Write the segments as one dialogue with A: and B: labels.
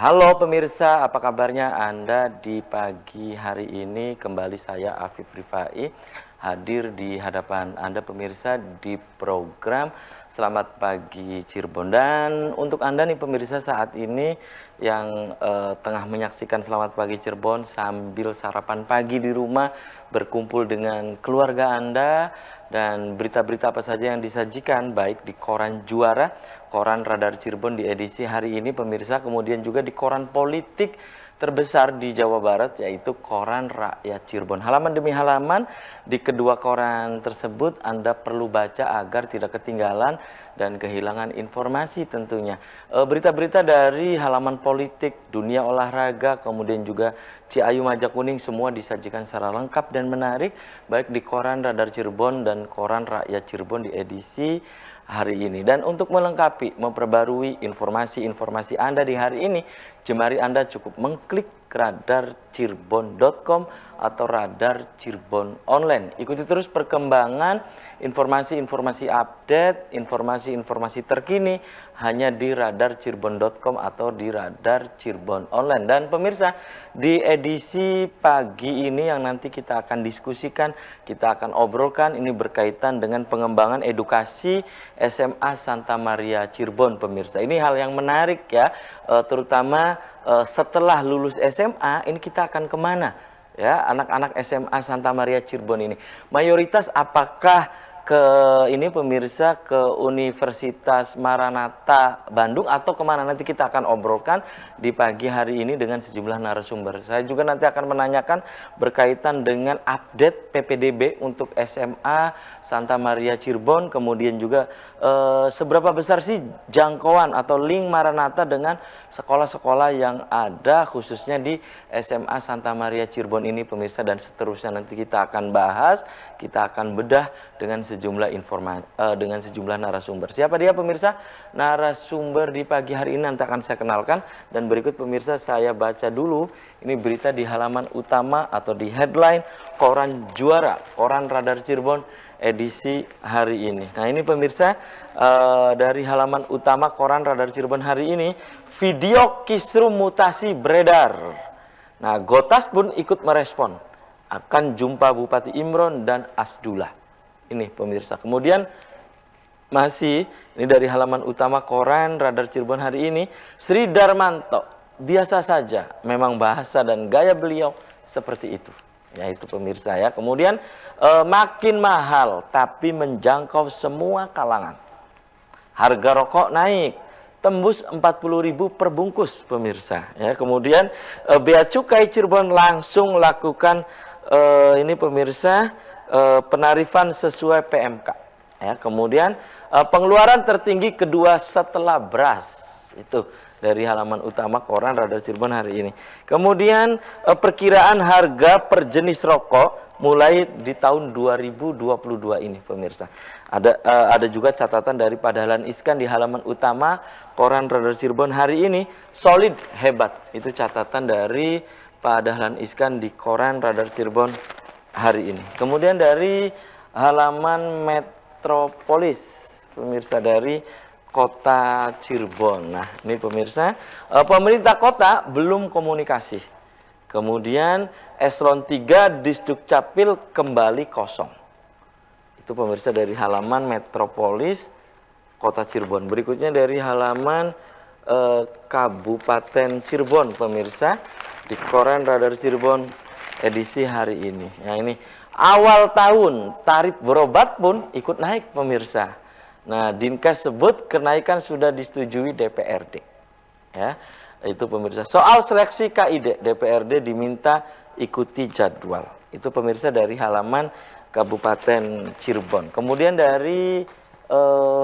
A: Halo pemirsa, apa kabarnya Anda di pagi hari ini? Kembali saya Afif Rifai hadir di hadapan Anda pemirsa di program Selamat Pagi Cirebon. Dan untuk Anda nih pemirsa saat ini yang tengah menyaksikan Selamat Pagi Cirebon sambil sarapan pagi di rumah, berkumpul dengan keluarga Anda, dan berita-berita apa saja yang disajikan baik di koran Juara, koran Radar Cirebon di edisi hari ini pemirsa, kemudian juga di koran politik terbesar di Jawa Barat yaitu koran Rakyat Cirebon. Halaman demi halaman di kedua koran tersebut Anda perlu baca agar tidak ketinggalan dan kehilangan informasi tentunya. Berita-berita dari halaman politik, dunia olahraga, kemudian juga Ciayu Majak Kuning semua disajikan secara lengkap dan menarik baik di koran Radar Cirebon dan koran Rakyat Cirebon di edisi hari ini. Dan untuk melengkapi, memperbarui informasi-informasi Anda di hari ini, jemari Anda cukup mengklik radarcirebon.com atau Radar Cirebon Online. Ikuti terus perkembangan informasi-informasi update, informasi-informasi terkini hanya di radarcirebon.com atau di Radar Cirebon Online. Dan pemirsa, di edisi pagi ini yang nanti kita akan diskusikan, kita akan obrolkan, ini berkaitan dengan pengembangan edukasi SMA Santa Maria Cirebon pemirsa. Ini hal yang menarik ya, terutama setelah lulus SMA ini kita akan kemana ya anak-anak SMA Santa Maria Cirebon ini. Mayoritas apakah ke ini pemirsa ke Universitas Maranatha Bandung atau kemana, nanti kita akan obrolkan di pagi hari ini dengan sejumlah narasumber. Saya juga nanti akan menanyakan berkaitan dengan update PPDB untuk SMA Santa Maria Cirebon, kemudian juga seberapa besar sih jangkauan atau link Maranatha dengan sekolah-sekolah yang ada khususnya di SMA Santa Maria Cirebon ini pemirsa, dan seterusnya nanti kita akan bahas, kita akan bedah dengan sejumlah informasi dengan sejumlah narasumber. Siapa dia pemirsa? Narasumber di pagi hari ini nanti akan saya kenalkan, dan berikut pemirsa saya baca dulu ini berita di halaman utama atau di headline koran Juara, koran Radar Cirebon edisi hari ini. Nah ini pemirsa, dari halaman utama koran Radar Cirebon hari ini, video kisruh mutasi beredar. Nah Gotas pun ikut merespon, akan jumpa Bupati Imron dan Asdullah. Ini pemirsa. Kemudian masih ini dari halaman utama koran Radar Cirebon hari ini, Sri Darmanto biasa saja, memang bahasa dan gaya beliau seperti itu. Ya itu pemirsa ya. Kemudian makin mahal tapi menjangkau semua kalangan. Harga rokok naik tembus 40.000 per bungkus pemirsa ya. Kemudian Bea Cukai Cirebon langsung lakukan ini pemirsa penarifan sesuai PMK ya. Kemudian pengeluaran tertinggi kedua setelah beras, itu dari halaman utama koran Radar Cirebon hari ini. Kemudian perkiraan harga per jenis rokok mulai di tahun 2022 ini pemirsa. Ada juga catatan dari Pak Dahlan Iskan di halaman utama koran Radar Cirebon hari ini, solid hebat. Itu catatan dari Pak Dahlan Iskan di koran Radar Cirebon hari ini. Kemudian dari halaman Metropolis pemirsa dari Kota Cirebon. Nah ini pemirsa, pemerintah kota belum komunikasi. Kemudian eselon 3 Disdukcapil kembali kosong. Itu pemirsa dari halaman Metropolis Kota Cirebon. Berikutnya dari halaman Kabupaten Cirebon pemirsa di koran Radar Cirebon edisi hari ini. Nah ini awal tahun tarif berobat pun ikut naik pemirsa. Nah Dinkes sebut kenaikan sudah disetujui DPRD. Ya itu pemirsa. Soal seleksi KID DPRD diminta ikuti jadwal. Itu pemirsa dari halaman Kabupaten Cirebon. Kemudian dari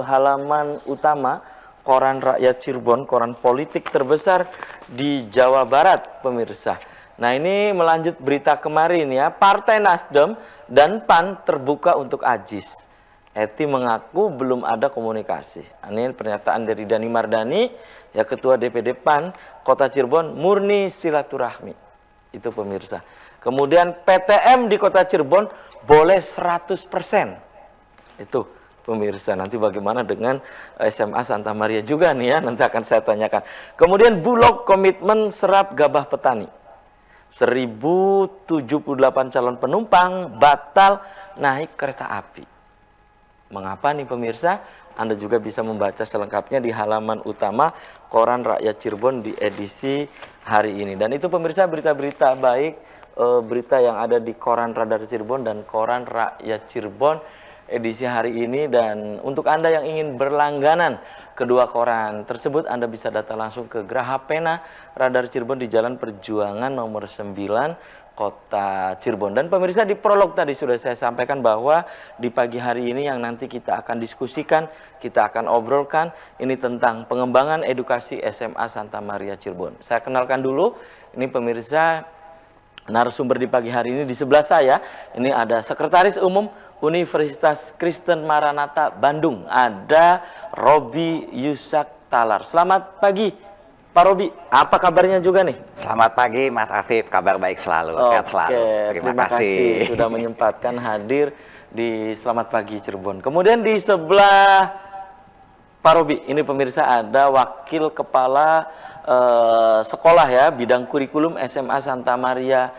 A: halaman utama koran Rakyat Cirebon, koran politik terbesar di Jawa Barat pemirsa. Nah ini melanjut berita kemarin ya, Partai Nasdem dan PAN terbuka untuk Ajis. Eti mengaku belum ada komunikasi. Ini pernyataan dari Dani Mardani, ya Ketua DPD PAN Kota Cirebon, murni silaturahmi. Itu pemirsa. Kemudian PTM di Kota Cirebon boleh 100%. Itu pemirsa. Nanti bagaimana dengan SMA Santa Maria juga nih ya, nanti akan saya tanyakan. Kemudian Bulog komitmen serap gabah petani. 1078 calon penumpang batal naik kereta api. Mengapa nih pemirsa? Anda juga bisa membaca selengkapnya di halaman utama Koran Rakyat Cirebon di edisi hari ini. Dan itu pemirsa berita-berita baik, berita yang ada di Koran Radar Cirebon dan Koran Rakyat Cirebon edisi hari ini. Dan untuk Anda yang ingin berlangganan kedua koran tersebut, Anda bisa datang langsung ke Graha Pena Radar Cirebon di Jalan Perjuangan nomor 9 Kota Cirebon. Dan pemirsa, di prolog tadi sudah saya sampaikan bahwa di pagi hari ini yang nanti kita akan diskusikan, kita akan obrolkan ini tentang pengembangan edukasi SMA Santa Maria Cirebon. Saya kenalkan dulu, ini pemirsa narasumber di pagi hari ini. Di sebelah saya ini ada Sekretaris Umum Universitas Kristen Maranatha Bandung, ada Robi Yusak Talar. Selamat pagi Pak Robi, apa kabarnya juga nih?
B: Selamat pagi Mas Afif, kabar baik selalu, sehat selalu.
A: Terima kasih sudah menyempatkan hadir di Selamat Pagi Cirebon. Kemudian di sebelah Pak Robi, ini pemirsa ada Wakil Kepala Sekolah ya, bidang kurikulum SMA Santa Maria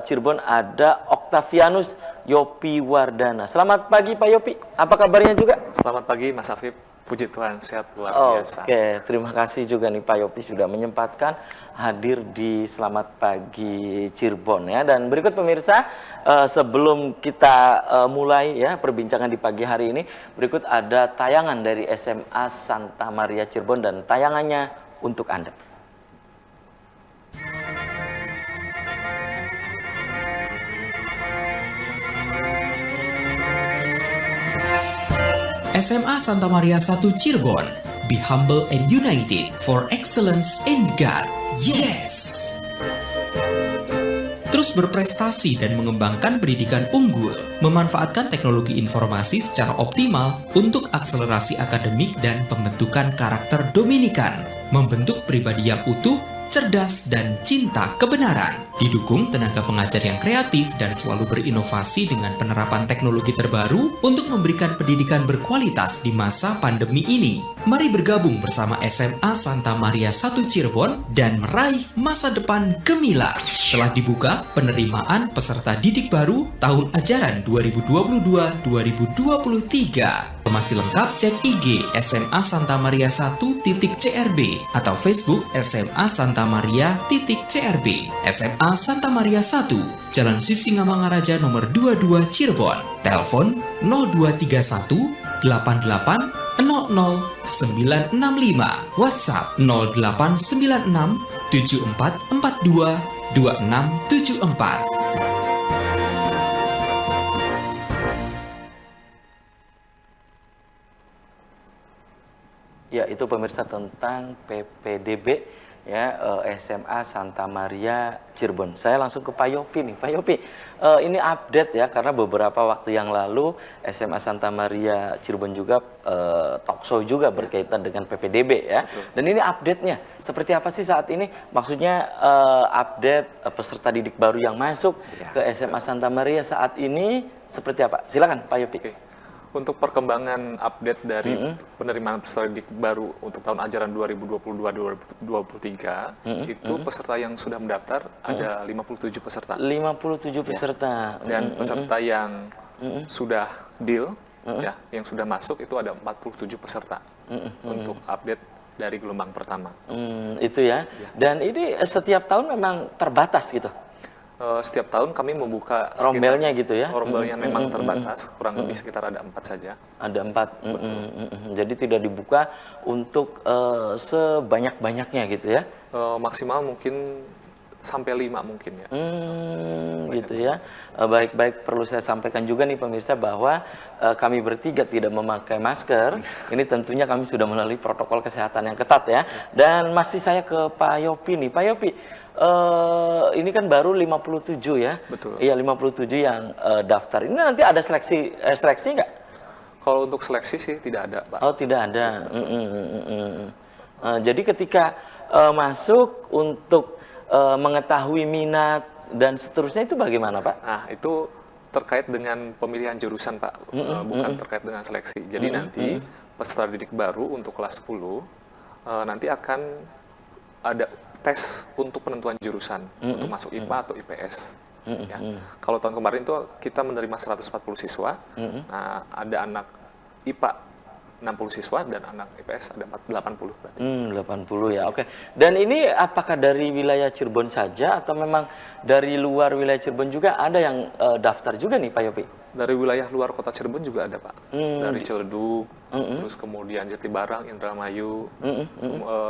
A: Cirebon, ada Octavianus Yopi Wardana. Selamat pagi Pak Yopi, apa kabarnya juga?
C: Selamat pagi Mas Afif. Puji Tuhan, sehat luar biasa.
A: Oke, terima kasih juga nih Pak Yopi sudah menyempatkan hadir di Selamat Pagi Cirebon ya. Dan berikut pemirsa, sebelum kita mulai ya perbincangan di pagi hari ini, berikut ada tayangan dari SMA Santa Maria Cirebon dan tayangannya untuk Anda.
D: SMA Santa Maria 1 Cirebon, be humble and united for excellence in God. Yes! Terus berprestasi dan mengembangkan pendidikan unggul, memanfaatkan teknologi informasi secara optimal untuk akselerasi akademik dan pembentukan karakter Dominikan, membentuk pribadi yang utuh, cerdas, dan cinta kebenaran. Didukung tenaga pengajar yang kreatif dan selalu berinovasi dengan penerapan teknologi terbaru untuk memberikan pendidikan berkualitas di masa pandemi ini. Mari bergabung bersama SMA Santa Maria 1 Cirebon dan meraih masa depan gemilang. Telah dibuka penerimaan peserta didik baru tahun ajaran 2022-2023. Informasi lengkap cek IG SMA Santa Maria 1.CRB atau Facebook SMA Santa Maria.CRB. SMA Santa Maria 1, Jalan Sisingamangaraja nomor 22 Cirebon. Telepon 0231 88 00 965. WhatsApp 0896 7442 2674.
A: Ya, itu pemirsa tentang PPDB ya, SMA Santa Maria Cirebon. Saya langsung ke Pak Yopi nih. Pak Yopi, ini update ya, karena beberapa waktu yang lalu SMA Santa Maria Cirebon juga talkshow juga berkaitan dengan PPDB ya.
C: Betul.
A: Dan ini update-nya seperti apa sih saat ini? Maksudnya update peserta didik baru yang masuk ke SMA Santa Maria saat ini seperti apa? Silakan Pak Yopi.
C: Oke. Untuk perkembangan update dari penerimaan peserta didik baru untuk tahun ajaran 2022-2023, itu peserta yang sudah mendaftar ada 57 peserta.
A: 57 peserta.
C: Dan peserta yang sudah deal, ya, yang sudah masuk itu ada 47 peserta untuk update dari gelombang pertama.
A: Itu ya. Dan ini setiap tahun memang terbatas gitu.
C: Setiap tahun kami membuka
A: rombelnya gitu ya.
C: Rombelnya memang terbatas, kurang lebih sekitar ada 4 saja.
A: Ada 4. Jadi tidak dibuka untuk sebanyak-banyaknya gitu ya.
C: Maksimal mungkin sampai 5 mungkin ya.
A: Gitu ya. Baik-baik, perlu saya sampaikan juga nih pemirsa bahwa kami bertiga tidak memakai masker. Ini tentunya kami sudah melalui protokol kesehatan yang ketat ya. Dan masih saya ke Pak Yopi nih. Pak Yopi, ini kan baru 57 ya.
C: Betul.
A: Iya, 57 yang daftar. Ini nanti ada seleksi nggak?
C: Kalau untuk seleksi sih tidak ada, Pak.
A: Oh, tidak ada. Jadi ketika masuk untuk mengetahui minat dan seterusnya itu bagaimana, Pak?
C: Nah, itu terkait dengan pemilihan jurusan, Pak, bukan terkait dengan seleksi. Jadi nanti peserta didik baru untuk kelas 10 nanti akan ada tes untuk penentuan jurusan untuk masuk IPA atau IPS. Ya. Kalau tahun kemarin itu kita menerima 140 siswa, nah ada anak IPA 60 siswa dan anak IPS ada 80 berarti.
A: 80 ya, oke. Dan ini apakah dari wilayah Cirebon saja atau memang dari luar wilayah Cirebon juga ada yang daftar juga nih Pak Yopi?
C: Dari wilayah luar kota Cirebon juga ada, Pak. Dari Ciledug, terus kemudian Jatibarang, Indramayu,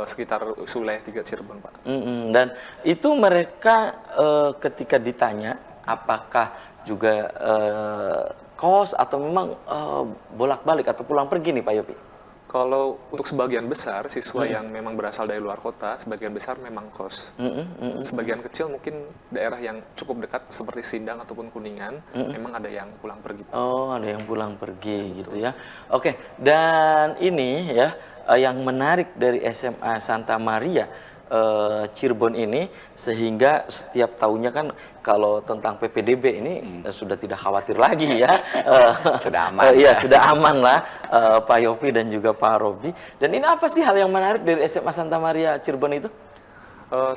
C: sekitar wilayah 3 Cirebon, Pak.
A: Dan itu mereka ketika ditanya apakah juga kos atau memang bolak-balik atau pulang pergi nih Pak Yopi?
C: Kalau untuk sebagian besar siswa yang memang berasal dari luar kota, sebagian besar memang kos. Sebagian kecil mungkin daerah yang cukup dekat seperti Sindang ataupun Kuningan, memang ada yang pulang pergi.
A: Oh, ada yang pulang pergi gitu ya. Oke, dan ini ya yang menarik dari SMA Santa Maria Cirebon ini, sehingga setiap tahunnya kan kalau tentang PPDB ini sudah tidak khawatir lagi ya.
B: Sudah aman.
A: Iya, sudah aman lah Pak Yopi dan juga Pak Robi. Dan ini apa sih hal yang menarik dari SMA Santa Maria Cirebon itu?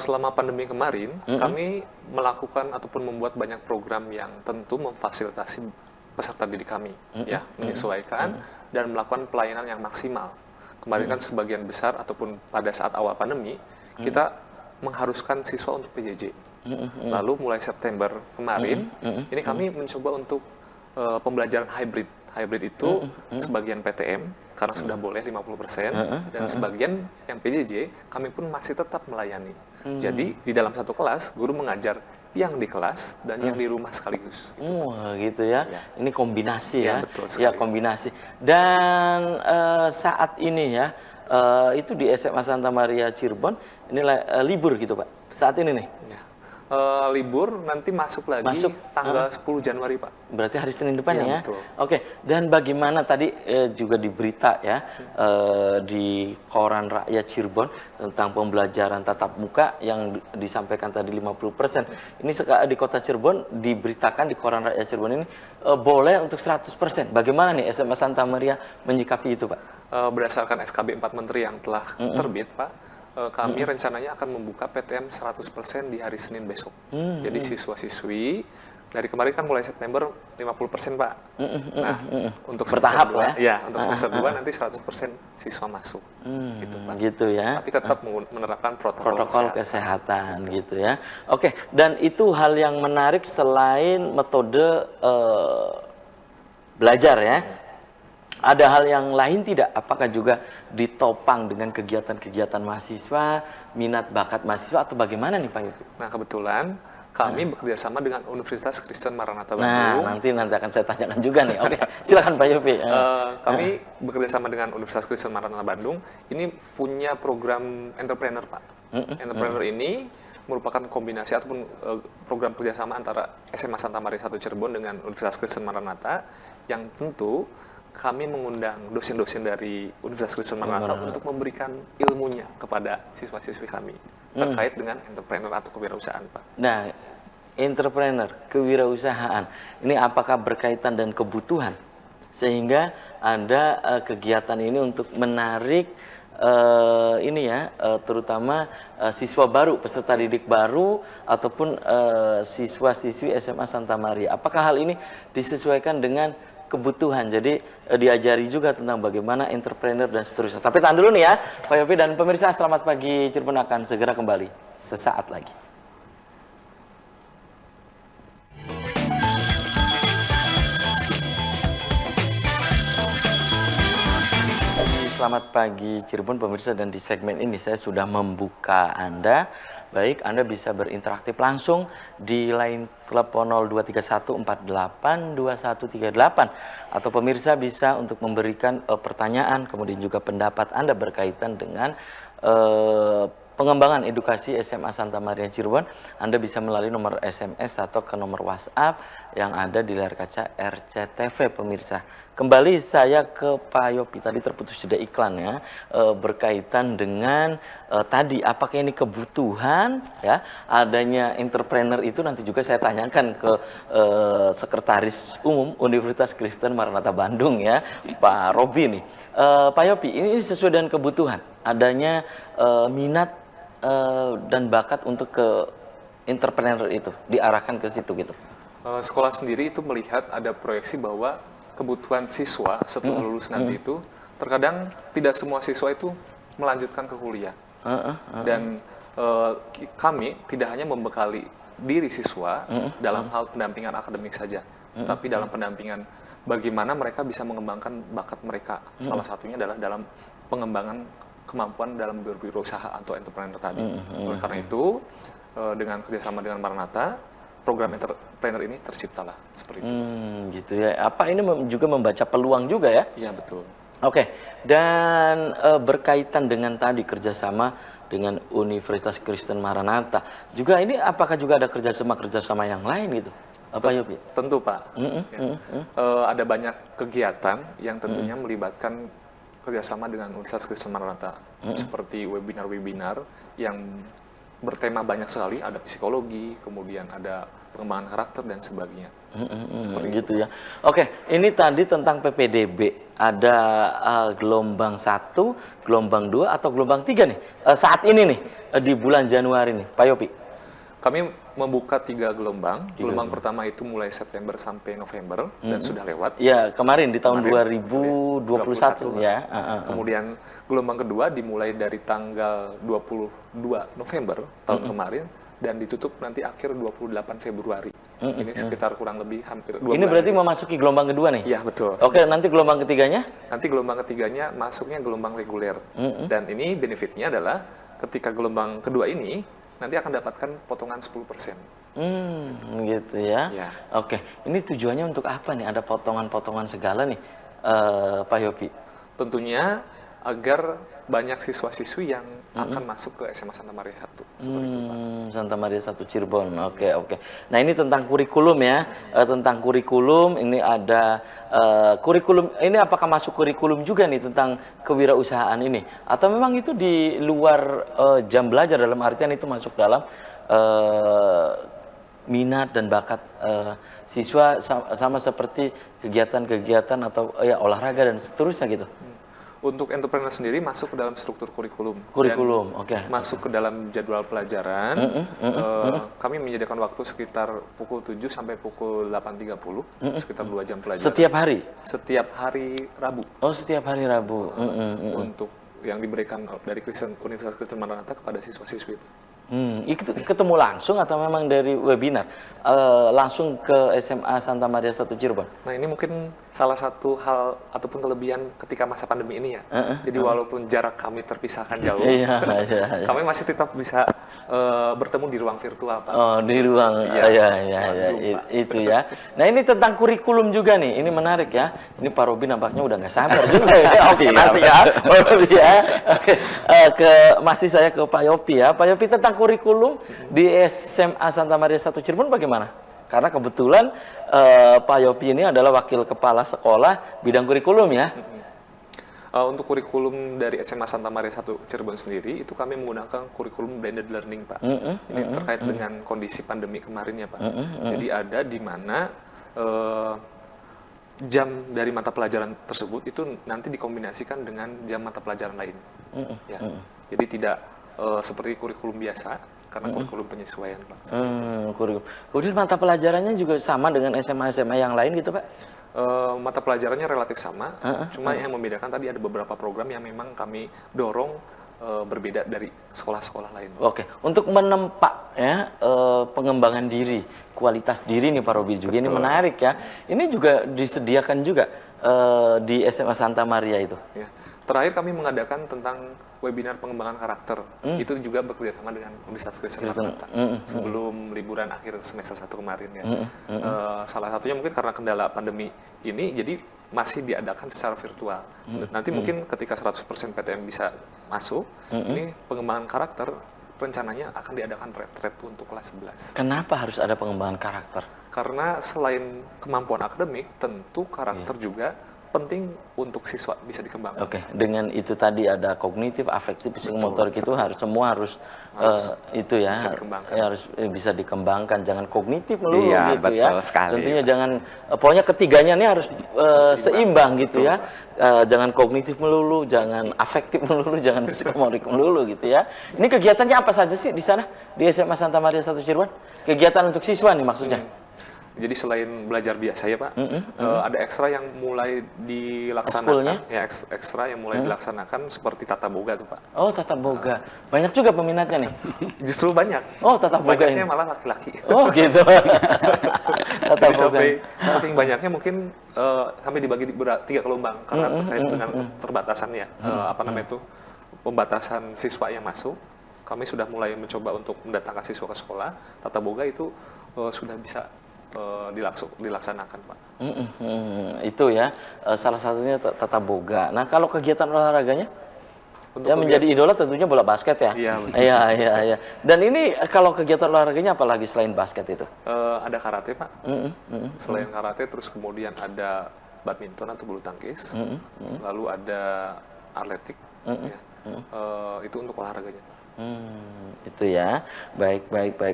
C: Selama pandemi kemarin, kami melakukan ataupun membuat banyak program yang tentu memfasilitasi peserta didik kami, ya, menyesuaikan dan melakukan pelayanan yang maksimal. Kemarin kan sebagian besar ataupun pada saat awal pandemi, kita mengharuskan siswa untuk PJJ. Lalu mulai September kemarin, ini kami mencoba untuk pembelajaran hybrid. Hybrid itu sebagian PTM, karena sudah boleh 50%, dan sebagian yang PJJ, kami pun masih tetap melayani. Jadi, di dalam satu kelas, guru mengajar yang di kelas dan yang di rumah sekaligus.
A: Gitu ya. Ini kombinasi ya.
C: Betul sekali.
A: Ya, kombinasi. Dan saat ini ya, itu di SMA Santa Maria Cirebon, ini libur gitu Pak, saat ini nih.
C: Ya. Libur nanti masuk lagi tanggal 10 Januari, Pak.
A: Berarti hari Senin depan ya.
C: Betul.
A: Oke, dan bagaimana tadi juga di berita ya, di Koran Rakyat Cirebon tentang pembelajaran tatap muka yang disampaikan tadi 50%. Ini di kota Cirebon diberitakan di Koran Rakyat Cirebon ini boleh untuk 100%. Bagaimana nih SMA Santa Maria menyikapi itu Pak?
C: Berdasarkan SKB 4 Menteri yang telah terbit, Pak, kami rencananya akan membuka PTM 100% di hari Senin besok. Jadi siswa-siswi dari kemarin kan mulai September 50%, Pak. Nah, untuk
A: bertahap
C: semester 2,
A: ya.
C: Untuk semester 2 nanti 100% siswa masuk. Gitu, Pak.
A: Gitu ya.
C: Tapi tetap menerapkan protokol
A: kesehatan gitu ya. Oke, dan itu hal yang menarik selain metode belajar ya. Ada hal yang lain tidak? Apakah juga ditopang dengan kegiatan-kegiatan mahasiswa, minat bakat mahasiswa, atau bagaimana nih Pak Yopi?
C: Nah, kebetulan kami bekerjasama dengan Universitas Kristen Maranatha
A: Bandung. Nah, nanti akan saya tanyakan juga nih. Oke, silakan Pak Yopi.
C: Kami bekerjasama dengan Universitas Kristen Maranatha Bandung. Ini punya program entrepreneur, Pak. Entrepreneur ini merupakan kombinasi ataupun program kerjasama antara SMA Santa Maria 1 Cirebon dengan Universitas Kristen Maranatha, yang tentu kami mengundang dosen-dosen dari Universitas Kristen Maranatha untuk memberikan ilmunya kepada siswa-siswi kami terkait dengan entrepreneur atau kewirausahaan, Pak.
A: Nah, entrepreneur, kewirausahaan, ini apakah berkaitan dan kebutuhan sehingga ada kegiatan ini untuk menarik terutama siswa baru, peserta didik baru ataupun siswa-siswi SMA Santa Maria. Apakah hal ini disesuaikan dengan kebutuhan, jadi diajari juga tentang bagaimana entrepreneur dan seterusnya. Tapi tahan dulu nih ya Pak Yopi dan pemirsa, Selamat Pagi Cirebon akan segera kembali sesaat lagi. Selamat pagi Cirebon pemirsa, dan di segmen ini saya sudah membuka Anda. Baik, Anda bisa berinteraksi langsung di line telepon 0231482138, atau pemirsa bisa untuk memberikan pertanyaan kemudian juga pendapat Anda berkaitan dengan pengembangan edukasi SMA Santa Maria Cirebon, Anda bisa melalui nomor SMS atau ke nomor WhatsApp yang ada di layar kaca RCTV pemirsa. Kembali saya ke Pak Yopi, tadi terputus jeda iklan ya, berkaitan dengan tadi apakah ini kebutuhan ya, adanya entrepreneur itu nanti juga saya tanyakan ke Sekretaris Umum Universitas Kristen Maranatha Bandung ya, Pak Robi nih. Pak Yopi, ini sesuai dengan kebutuhan, adanya minat dan bakat untuk ke entrepreneur itu diarahkan ke situ gitu.
C: Sekolah sendiri itu melihat ada proyeksi bahwa kebutuhan siswa setelah lulus nanti itu terkadang tidak semua siswa itu melanjutkan ke kuliah. Dan kami tidak hanya membekali diri siswa dalam hal pendampingan akademik saja, tapi dalam pendampingan bagaimana mereka bisa mengembangkan bakat mereka. Salah satunya adalah dalam pengembangan kemampuan dalam berwirausaha atau entrepreneur tadi. Oleh karena itu, dengan kerjasama dengan Maranatha, program entrepreneur ini terciptalah seperti itu.
A: Gitu ya. Apa ini juga membaca peluang juga ya?
C: Iya, betul.
A: Oke, dan berkaitan dengan tadi kerjasama dengan Universitas Kristen Maranatha, juga ini apakah juga ada kerjasama yang lain gitu? Apa Yopi?
C: Tentu Pak. Ada banyak kegiatan yang tentunya melibatkan kerjasama dengan Universitas Kristen Maranatha, seperti webinar-webinar yang bertema banyak sekali, ada psikologi, kemudian ada pengembangan karakter dan sebagainya.
A: Seperti gitu ya. Oke, ini tadi tentang PPDB, ada gelombang 1, gelombang 2 atau gelombang 3 nih saat ini nih di bulan Januari nih, Pak Yopi.
C: Kami membuka 3 gelombang. Gelombang pertama itu mulai September sampai November dan sudah lewat.
A: Ya, kemarin di tahun 2021 ya.
C: Kemudian gelombang kedua dimulai dari tanggal 22 November tahun kemarin dan ditutup nanti akhir 28 Februari. Ini sekitar kurang lebih hampir 2 bulan.
A: Ini berarti memasuki gelombang kedua nih?
C: Iya, betul.
A: Oke, nanti gelombang ketiganya?
C: Nanti gelombang ketiganya masuknya gelombang reguler. Dan ini benefitnya adalah ketika gelombang kedua ini nanti akan dapatkan potongan 10%.
A: Gitu ya.
C: Ya.
A: Oke, ini tujuannya untuk apa nih? Ada potongan-potongan segala nih, Pak Yopi?
C: Tentunya agar banyak siswa-siswi yang akan masuk ke SMA Santa Maria 1. Seperti itu, Pak.
A: Santa Maria 1 Cirebon. Oke. Nah, ini tentang kurikulum ya. Tentang kurikulum, ini ada kurikulum, ini apakah masuk kurikulum juga nih tentang kewirausahaan ini? Atau memang itu di luar jam belajar, dalam artian itu masuk dalam minat dan bakat siswa sama seperti kegiatan-kegiatan atau ya olahraga dan seterusnya gitu?
C: Untuk entrepreneur sendiri masuk ke dalam struktur kurikulum.
A: Kurikulum, oke.
C: Masuk ke dalam jadwal pelajaran. Kami menyediakan waktu sekitar pukul 7 sampai pukul 8.30, sekitar 2 jam pelajaran.
A: Setiap hari?
C: Setiap hari Rabu.
A: Oh, setiap hari Rabu.
C: Untuk yang diberikan dari Universitas Kristen Maranatha kepada siswa-siswi itu.
A: Itu ketemu langsung atau memang dari webinar? Langsung ke SMA Santa Maria 1 Cirebon?
C: Nah, ini mungkin salah satu hal ataupun kelebihan ketika masa pandemi ini ya. Jadi walaupun jarak kami terpisahkan jauh,
A: Iya.
C: kami masih tetap bisa bertemu di ruang virtual, Pak.
A: Oh, di ruang,
C: Zoom, Pak.
A: itu ya. Nah, ini tentang kurikulum juga nih, ini menarik ya. Ini Pak Robi nampaknya udah nggak sabar juga ya. Oke, nanti ya, Pak Robi ya. Oke, masih saya ke Pak Yopi ya. Pak Yopi, tentang kurikulum di SMA Santa Maria 1 Cirebon bagaimana? Karena kebetulan Pak Yopi ini adalah wakil kepala sekolah bidang kurikulum ya.
C: Untuk kurikulum dari SMA Santa Maria 1 Cirebon sendiri, itu kami menggunakan kurikulum blended learning, Pak. Ini terkait dengan kondisi pandemi kemarin ya, Pak. Jadi ada di mana jam dari mata pelajaran tersebut itu nanti dikombinasikan dengan jam mata pelajaran lain. Ya. Jadi tidak seperti kurikulum biasa, karena kurikulum penyesuaian, Pak.
A: Kurikulum. Kemudian mata pelajarannya juga sama dengan SMA-SMA yang lain gitu, Pak?
C: Mata pelajarannya relatif sama, cuma yang membedakan tadi ada beberapa program yang memang kami dorong berbeda dari sekolah-sekolah lain.
A: Oke, untuk menempa ya pengembangan diri, kualitas diri nih Pak Robi juga. Ini menarik ya. Ini juga disediakan juga di SMA Santa Maria itu.
C: Ya. Terakhir kami mengadakan tentang webinar pengembangan karakter. Itu juga bekerjasama dengan Universitas Kristen Mataram, Pak. Sebelum liburan akhir semester 1 kemarin ya. Salah satunya mungkin karena kendala pandemi ini, jadi masih diadakan secara virtual. Nanti mungkin ketika 100% PTM bisa masuk, ini pengembangan karakter rencananya akan diadakan retret untuk kelas 11.
A: Kenapa harus ada pengembangan karakter?
C: Karena selain kemampuan akademik, tentu karakter juga penting untuk siswa bisa dikembangkan.
A: Oke, dengan itu tadi ada kognitif, afektif, psikomotorik itu semua harus itu ya,
C: bisa dikembangkan.
A: harus bisa dikembangkan. Jangan kognitif melulu
B: Iya,
A: gitu
B: betul
A: ya.
B: sekali.
A: Tentunya jangan, pokoknya ketiganya ini harus seimbang gitu ya. Jangan kognitif melulu, jangan afektif melulu, jangan psikomotorik melulu gitu ya. Ini kegiatannya apa saja sih di sana di SMA Santa Maria 1 Cirebon? Kegiatan untuk siswa nih maksudnya.
C: Jadi selain belajar biasa ya Pak, ada ekstra yang mulai
A: Ekskulnya?
C: dilaksanakan, ya ekstra yang mulai dilaksanakan seperti tata boga tuh Pak.
A: Oh, tata boga. Banyak juga peminatnya nih.
C: Justru banyak.
A: Oh, tata boga
C: Banyaknya
A: ini.
C: malah laki-laki.
A: Oh, gitu. Tata
C: Jadi
A: boga.
C: saking banyaknya mungkin kami dibagi di 3 gelombang karena terkait dengan keterbatasannya, pembatasan siswa yang masuk. Kami sudah mulai mencoba untuk mendatangkan siswa ke sekolah. Tata boga itu sudah bisa dilaksanakan Pak.
A: Itu ya, salah satunya tata boga. Nah, kalau kegiatan olahraganya?
C: Untuk
A: Menjadi idola tentunya bola basket ya?
C: Iya, betul.
A: Iya. Dan ini kalau kegiatan olahraganya apalagi selain basket itu?
C: Ada karate Pak. Selain karate, terus kemudian ada badminton atau bulu tangkis. Lalu ada atletik. Ya. Itu untuk olahraganya.
A: Itu ya, baik.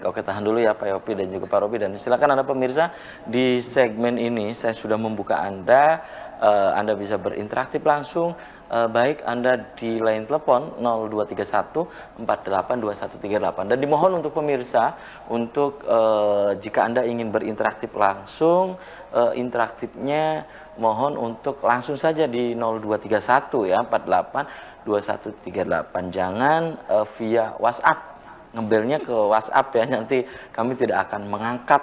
A: Oke, tahan dulu ya Pak Yopi dan juga Pak Robi, dan silakan Anda pemirsa, di segmen ini saya sudah membuka Anda bisa berinteraksi langsung, baik Anda di line telepon 0231 482138, dan dimohon untuk pemirsa untuk jika Anda ingin berinteraksi langsung, interaktifnya mohon untuk langsung saja di 0231 ya 482138, jangan via WhatsApp, ngebelnya ke WhatsApp ya, nanti kami tidak akan mengangkat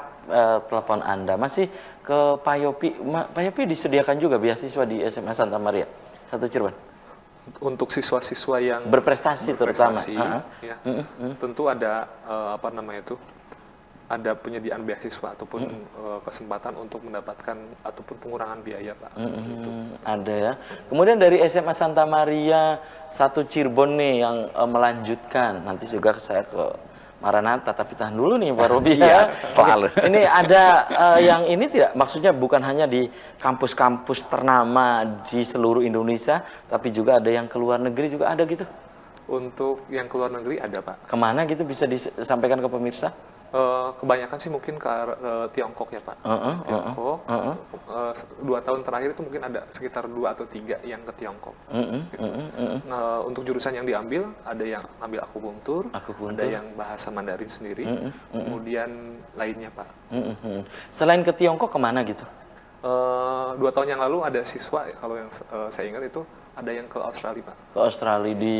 A: telepon Anda. Masih ke Pak Yopi. Pak Yopi disediakan juga beasiswa di SMA Santa Maria 1 Cirebon
C: Untuk siswa-siswa yang
A: berprestasi terutama.
C: Ya, tentu ada ada penyediaan beasiswa ataupun kesempatan untuk mendapatkan ataupun pengurangan biaya Pak. Seperti itu.
A: Ada ya. Kemudian dari SMA Santa Maria 1 Cirebon nih yang melanjutkan, nanti juga saya ke Maranatha, tapi tahan dulu nih Pak Robi ya.
B: Selalu.
A: Ini ada yang ini tidak, maksudnya bukan hanya di kampus-kampus ternama di seluruh Indonesia, tapi juga ada yang ke luar negeri juga ada gitu.
C: Untuk yang ke luar negeri ada Pak.
A: Kemana gitu bisa disampaikan ke pemirsa?
C: Kebanyakan sih mungkin ke Tiongkok ya Pak. Tiongkok. 2 tahun terakhir itu mungkin ada sekitar 2 atau 3 yang ke Tiongkok. Gitu. Nah, untuk jurusan yang diambil, ada yang ambil akupunktur, ada yang bahasa Mandarin sendiri, kemudian lainnya Pak.
A: Selain ke Tiongkok kemana gitu?
C: 2 tahun yang lalu ada siswa, kalau yang saya ingat itu ada yang ke Australia Pak.
A: Ke Australia di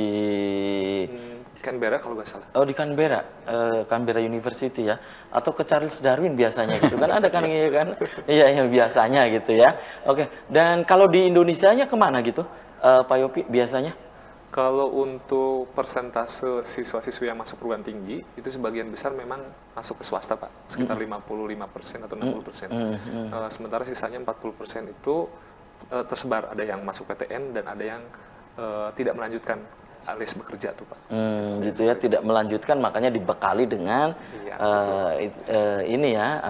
C: Canberra kalau nggak salah.
A: Oh, di Canberra, Canberra University ya, atau ke Charles Darwin biasanya gitu kan, ada kan iya kan? Iya biasanya gitu ya. Oke, dan kalau di Indonesianya kemana gitu, Pak Yopi biasanya?
C: Kalau untuk persentase siswa-siswi yang masuk perguruan tinggi, itu sebagian besar memang masuk ke swasta Pak, sekitar 55% atau 60%. Sementara sisanya 40% itu tersebar, ada yang masuk PTN dan ada yang tidak melanjutkan alias bekerja tuh Pak.
A: Gitu ya, tidak melanjutkan, makanya dibekali dengan ini ya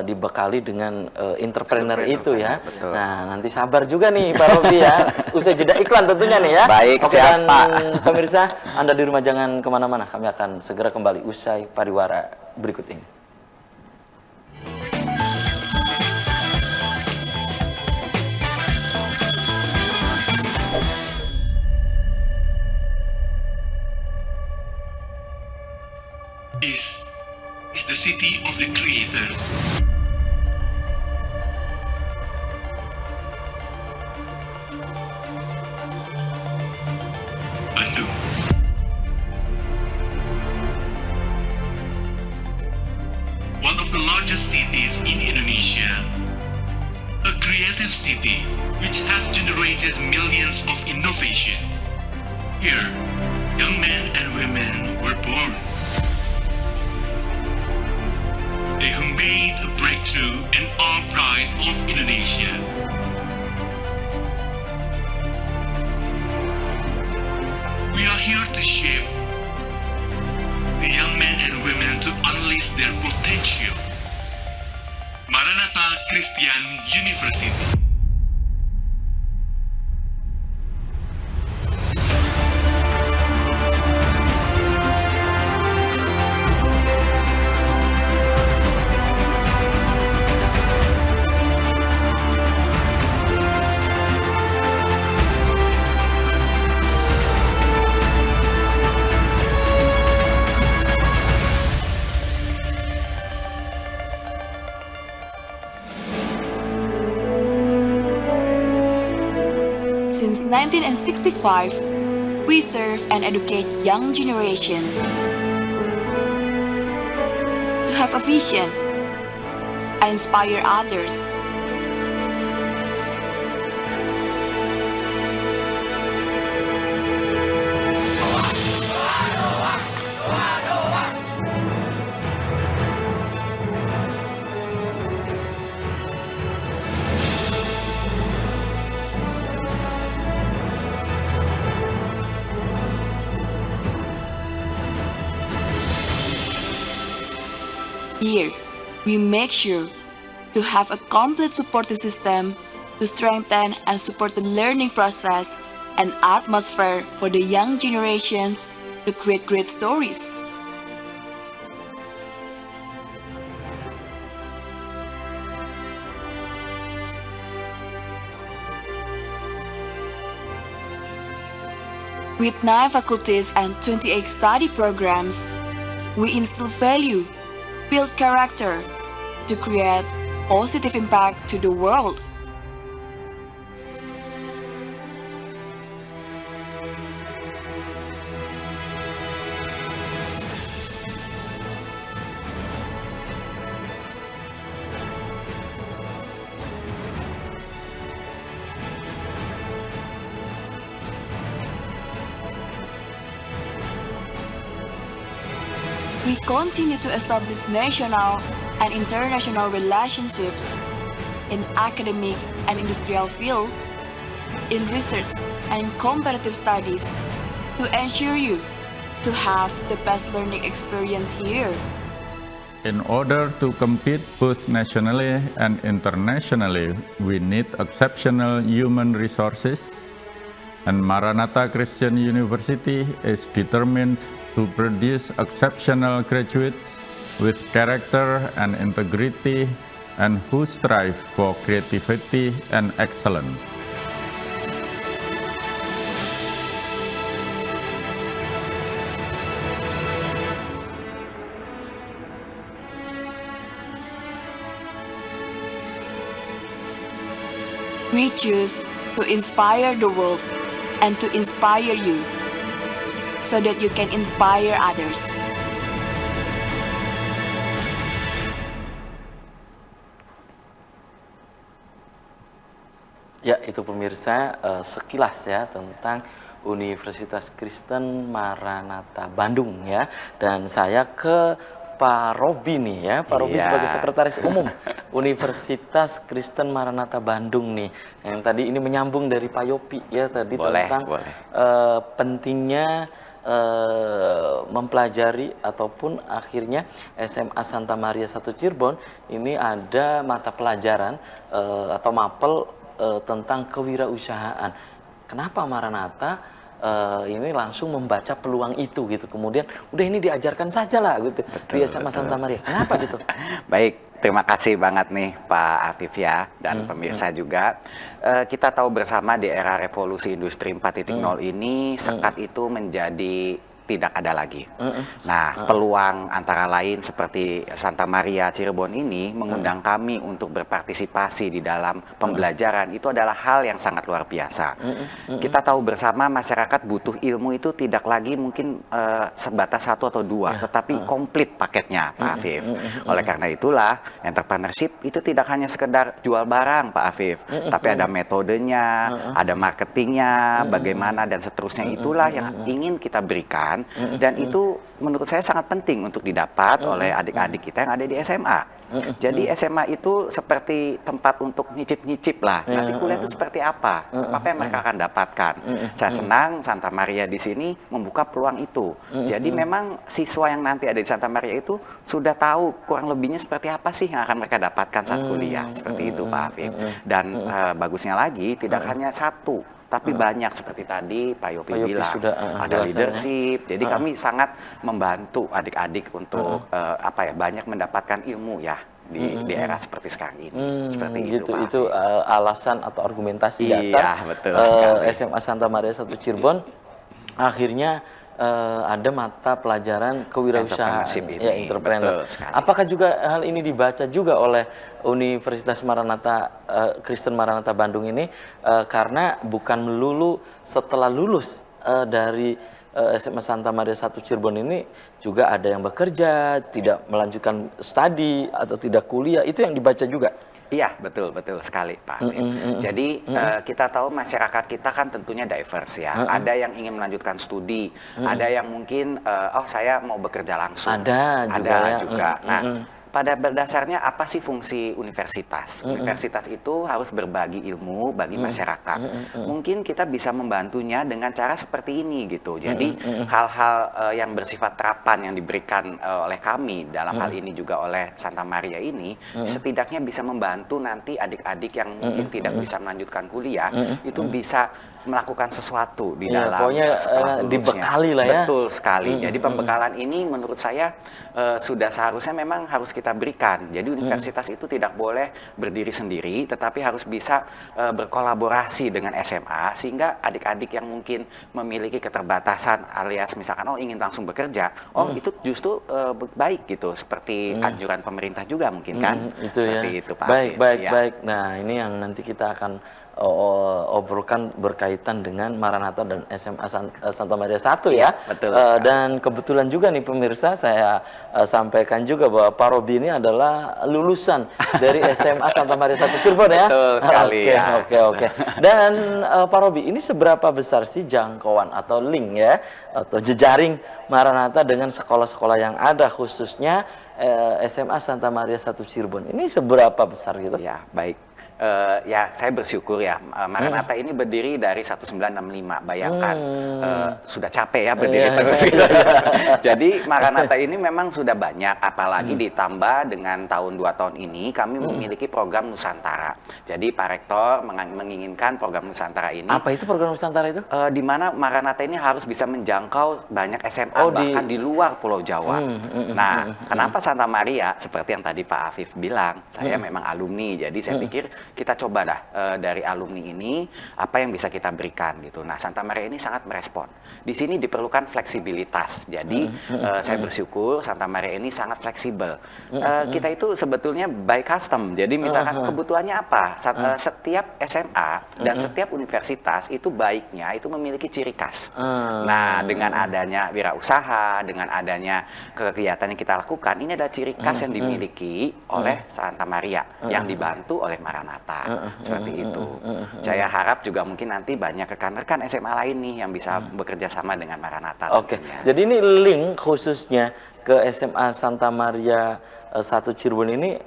A: dibekali dengan entrepreneur itu ya.
B: Betul.
A: Nah, nanti sabar juga nih Pak Robi ya, usai jeda iklan tentunya nih ya.
B: Baik,
A: oke,
B: siap
A: dan
B: Pak.
A: pemirsa, Anda di rumah jangan kemana-mana, kami akan segera kembali usai pariwara berikut ini.
E: This is the city of the creators. Bandung. One of the largest cities in Indonesia, a creative city which has generated millions of innovation. Here, young men and women were born. They who made a breakthrough and are pride of Indonesia. We are here to shape the young men and women to unleash their potential. Maranatha Christian University.
F: Since 1965, we serve and educate young generation to have a vision and inspire others. Here, we make sure to have a complete supportive system to strengthen and support the learning process and atmosphere for the young generations to create great stories. With 9 faculties and 28 study programs, we instill value, build character, to create positive impact to the world. We continue to establish national and international relationships in academic and industrial field, in research and comparative studies to ensure you to have the best learning experience here.
G: In order to compete both nationally and internationally, we need exceptional human resources, and Maranatha Christian University is determined to produce exceptional graduates with character and integrity and who strive for creativity and excellence.
F: We choose to inspire the world and to inspire you so that you can inspire others.
A: Ya, itu pemirsa sekilas ya tentang Universitas Kristen Maranatha Bandung ya. Dan saya ke Pak Robi nih ya, Pak Robi sebagai Sekretaris Umum Universitas Kristen Maranatha Bandung nih. Yang tadi ini menyambung dari Pak Yopi ya tadi tentang pentingnya mempelajari ataupun akhirnya SMA Santa Maria 1 Cirebon ini ada mata pelajaran atau mapel tentang kewirausahaan. Kenapa Maranatha ini langsung membaca peluang itu gitu, kemudian udah ini diajarkan saja lah gitu di SMA Santa Maria. Kenapa gitu?
B: Baik, terima kasih banget nih Pak Afif ya dan pemirsa juga. Kita tahu bersama di era revolusi industri 4.0 ini sekat itu menjadi tidak ada lagi. Nah, peluang antara lain seperti Santa Maria Cirebon ini mengundang kami untuk berpartisipasi di dalam pembelajaran, itu adalah hal yang sangat luar biasa. Kita tahu bersama masyarakat butuh ilmu itu tidak lagi mungkin sebatas 1 atau 2, tetapi komplit paketnya, Pak Afif. Oleh karena itulah, entrepreneurship itu tidak hanya sekedar jual barang, Pak Afif, tapi ada metodenya, ada marketingnya, bagaimana dan seterusnya. Itulah yang ingin kita berikan. Dan itu menurut saya sangat penting untuk didapat oleh adik-adik kita yang ada di SMA. Jadi SMA itu seperti tempat untuk nyicip-nyicip lah. Nanti kuliah itu seperti apa yang mereka akan dapatkan. Saya senang Santa Maria di sini membuka peluang itu. Jadi memang siswa yang nanti ada di Santa Maria itu sudah tahu kurang lebihnya seperti apa sih yang akan mereka dapatkan saat kuliah. Seperti itu, Pak Afif. Dan bagusnya lagi, tidak hanya satu, tapi banyak seperti tadi Pak Yopi bilang, ada leadership. Jadi kami sangat membantu adik-adik untuk banyak mendapatkan ilmu ya di era seperti sekarang ini. Seperti itu, Pak.
A: Itu alasan atau argumentasi
B: Iya,
A: dasar
B: betul sekali.
A: SMA Santa Maria 1 Cirebon akhirnya ada mata pelajaran kewirausahaan,
B: Entrepreneurship ini,
A: ya, entrepreneur.
B: betul sekali.
A: Apakah juga hal ini dibaca juga oleh Universitas Maranatha Kristen Maranatha Bandung ini, karena bukan melulu setelah lulus dari SMA Santa Maria 1 Cirebon ini juga ada yang bekerja, tidak melanjutkan studi atau tidak kuliah, itu yang dibaca juga.
B: Iya, betul sekali, Pak Afif. Jadi kita tahu masyarakat kita kan tentunya diverse ya. Ada yang ingin melanjutkan studi, ada yang mungkin saya mau bekerja langsung.
A: Ada
B: juga. Nah, pada berdasarnya apa sih fungsi universitas? Universitas itu harus berbagi ilmu bagi masyarakat. Mungkin kita bisa membantunya dengan cara seperti ini gitu. Jadi hal-hal yang bersifat terapan yang diberikan oleh kami dalam hal ini juga oleh Santa Maria ini, setidaknya bisa membantu nanti adik-adik yang mungkin tidak bisa melanjutkan kuliah itu bisa melakukan sesuatu di dalam
A: pokoknya
B: sekolah lulusnya.
A: dibekali lah ya.
B: Betul sekali. Jadi pembekalan ini menurut saya sudah seharusnya memang harus kita berikan. Jadi universitas itu tidak boleh berdiri sendiri, tetapi harus bisa berkolaborasi dengan SMA sehingga adik-adik yang mungkin memiliki keterbatasan alias misalkan ingin langsung bekerja, itu justru baik gitu, seperti anjuran pemerintah juga mungkin kan.
A: Itu
B: seperti
A: ya.
B: itu, Pak
A: Baik.
B: Afif.
A: Nah, ini yang nanti kita akan obrolkan berkaitan dengan Maranatha dan SMA Santa Maria 1 ya.
B: Betul.
A: Dan kebetulan juga nih pemirsa, saya sampaikan juga bahwa Pak Robi ini adalah lulusan dari SMA Santa Maria 1 Cirebon ya.
B: Betul sekali.
A: Oke. Dan Pak Robi, ini seberapa besar sih jangkauan atau link ya atau jejaring Maranatha dengan sekolah-sekolah yang ada, khususnya SMA Santa Maria 1 Cirebon? Ini seberapa besar gitu?
B: Ya, baik. Saya bersyukur ya, Maranatha ini berdiri dari 1965. Bayangkan, sudah capek ya berdiri terus. Jadi Maranatha ini memang sudah banyak, apalagi ditambah dengan tahun 2 tahun ini kami memiliki program Nusantara. Jadi Pak Rektor menginginkan program Nusantara ini.
A: Apa itu program Nusantara itu?
B: Di mana Maranatha ini harus bisa menjangkau banyak SMA bahkan di luar Pulau Jawa. Nah, kenapa Santa Maria? Seperti yang tadi Pak Afif bilang, saya memang alumni, jadi saya pikir kita coba dah dari alumni ini apa yang bisa kita berikan gitu. Nah, Santa Maria ini sangat merespon. Di sini diperlukan fleksibilitas. Jadi saya bersyukur Santa Maria ini sangat fleksibel. Kita itu sebetulnya by custom. Jadi misalkan kebutuhannya apa? Setiap SMA dan setiap universitas itu baiknya itu memiliki ciri khas. Nah, dengan adanya wirausaha, dengan adanya kegiatan yang kita lakukan, ini ada ciri khas yang dimiliki oleh Santa Maria yang dibantu oleh Maranatha. Seperti itu. Saya harap juga mungkin nanti banyak rekan-rekan SMA lain nih yang bisa bekerja sama dengan Maranatha.
A: Oke. Jadi ini link khususnya ke SMA Santa Maria 1 Cirebon ini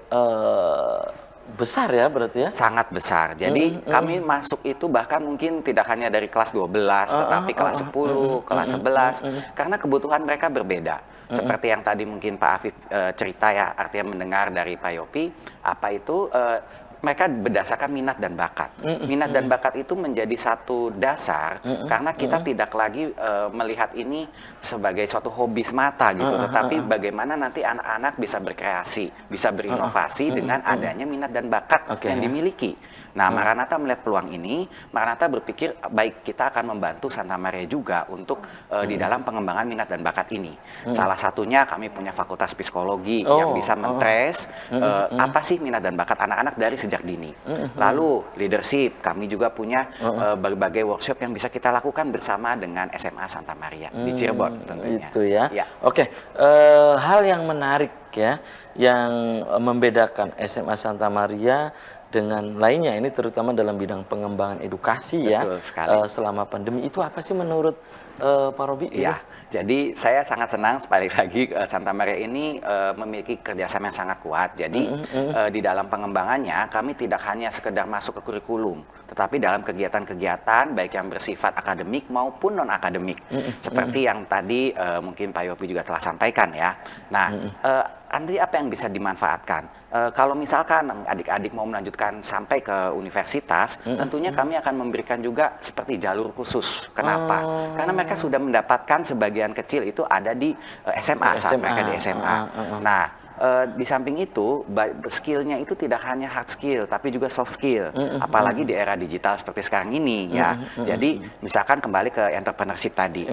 A: besar ya berarti ya?
B: Sangat besar. Jadi kami masuk itu bahkan mungkin tidak hanya dari kelas 12, tetapi kelas 10, kelas 11, karena kebutuhan mereka berbeda. Seperti yang tadi mungkin Pak Afif cerita ya, artinya mendengar dari Pak Yopi, apa itu mereka berdasarkan minat dan bakat. Minat dan bakat itu menjadi satu dasar karena kita tidak lagi melihat ini sebagai suatu hobi semata gitu, tetapi bagaimana nanti anak-anak bisa berkreasi, bisa berinovasi dengan adanya minat dan bakat yang dimiliki. Nah, Maranatha melihat peluang ini, Maranatha berpikir baik kita akan membantu Santa Maria juga untuk di dalam pengembangan minat dan bakat ini. Salah satunya kami punya fakultas psikologi yang bisa mentres apa sih minat dan bakat anak-anak dari sejak dini. Lalu leadership, kami juga punya berbagai workshop yang bisa kita lakukan bersama dengan SMA Santa Maria di Cirebon tentunya.
A: Itu ya. Oke, hal yang menarik ya, yang membedakan SMA Santa Maria dengan lainnya ini terutama dalam bidang pengembangan edukasi.
B: Betul sekali.
A: Selama pandemi itu apa sih menurut Pak Robi?
B: Iya, jadi saya sangat senang sekali lagi Santa Maria ini memiliki kerjasama yang sangat kuat. Jadi di dalam pengembangannya kami tidak hanya sekedar masuk ke kurikulum, tetapi dalam kegiatan-kegiatan baik yang bersifat akademik maupun non akademik. Seperti yang tadi mungkin Pak Yopi juga telah sampaikan ya. Nah, nanti apa yang bisa dimanfaatkan? Kalau misalkan adik-adik mau melanjutkan sampai ke universitas, tentunya kami akan memberikan juga seperti jalur khusus. Kenapa? Karena mereka sudah mendapatkan sebagian kecil itu ada di SMA saat mereka di SMA. Nah, di samping itu, skillnya itu tidak hanya hard skill, tapi juga soft skill. Apalagi di era digital seperti sekarang ini ya. Jadi misalkan kembali ke entrepreneurship tadi,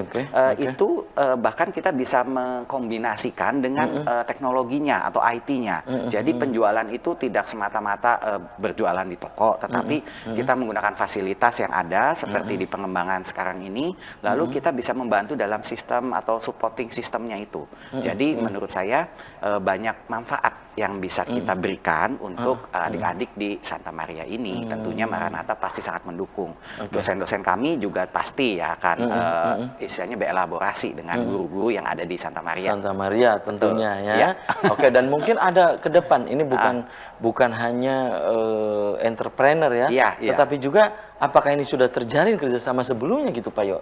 B: itu bahkan kita bisa mengkombinasikan dengan teknologinya atau IT-nya. Jadi penjualan itu tidak semata-mata berjualan di toko, tetapi kita menggunakan fasilitas yang ada seperti di pengembangan sekarang ini. Lalu kita bisa membantu dalam sistem atau supporting sistemnya itu. Jadi menurut saya banyak manfaat yang bisa kita berikan untuk adik-adik di Santa Maria ini. Tentunya Maranatha pasti sangat mendukung. Dosen-dosen kami juga pasti ya akan istilahnya berelaborasi dengan guru-guru yang ada di Santa Maria.
A: Santa Maria tentunya ya. Oke, dan mungkin ada ke depan ini bukan hanya entrepreneur ya, tetapi juga apakah ini sudah terjalin kerjasama sebelumnya gitu Pak Yo?